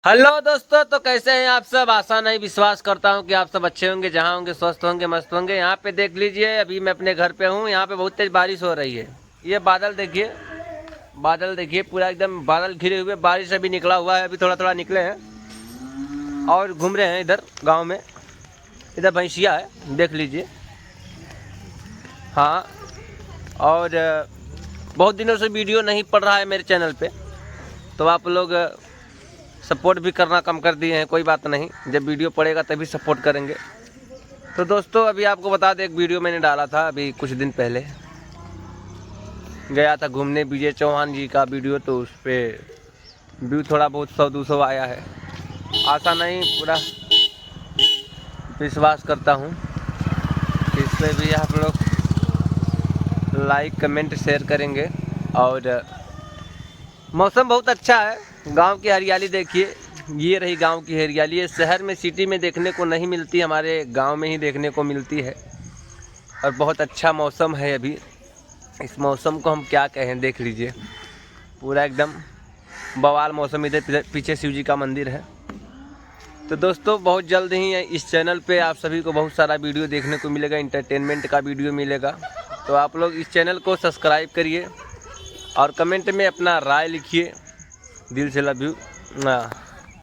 Hello दोस्तों, तो कैसे हैं आप सब। आशा नहीं विश्वास करता हूं कि आप सब अच्छे होंगे, जहां होंगे स्वस्थ होंगे, मस्त होंगे। यहाँ पे देख लीजिए, अभी मैं अपने घर पे हूं। यहाँ पे बहुत तेज बारिश हो रही है। ये बादल देखिए, बादल देखिए, पूरा एकदम बादल घिरे हुए। बारिश अभी निकला हुआ है, अभी थोड़ा थोड़ा निकले हैं और घूम रहे हैं इधर गाँव में। इधर भैंसिया है, देख लीजिए। हाँ, और बहुत दिनों से वीडियो नहीं पड़ रहा है मेरे चैनल पे, तो आप लोग सपोर्ट भी करना कम कर दिए हैं। कोई बात नहीं, जब वीडियो पड़ेगा तभी सपोर्ट करेंगे। तो दोस्तों, अभी आपको बता दें, एक वीडियो मैंने डाला था अभी कुछ दिन पहले। गया था घूमने विजय चौहान जी का वीडियो, तो उस पर व्यू थोड़ा बहुत 100-200 आया है। आशा नहीं, पूरा विश्वास करता हूँ कि इस पर भी आप लोग लाइक कमेंट शेयर करेंगे। और मौसम बहुत अच्छा है। गांव की हरियाली देखिए, ये रही गांव की हरियाली। ये शहर में, सिटी में देखने को नहीं मिलती, हमारे गांव में ही देखने को मिलती है। और बहुत अच्छा मौसम है अभी। इस मौसम को हम क्या कहें, देख लीजिए, पूरा एकदम बवाल मौसम। इधर पीछे शिव जी का मंदिर है। तो दोस्तों, बहुत जल्द ही इस चैनल पे आप सभी को बहुत सारा वीडियो देखने को मिलेगा, इंटरटेनमेंट का वीडियो मिलेगा। तो आप लोग इस चैनल को सब्सक्राइब करिए और कमेंट में अपना राय लिखिए। दिल से लव यू।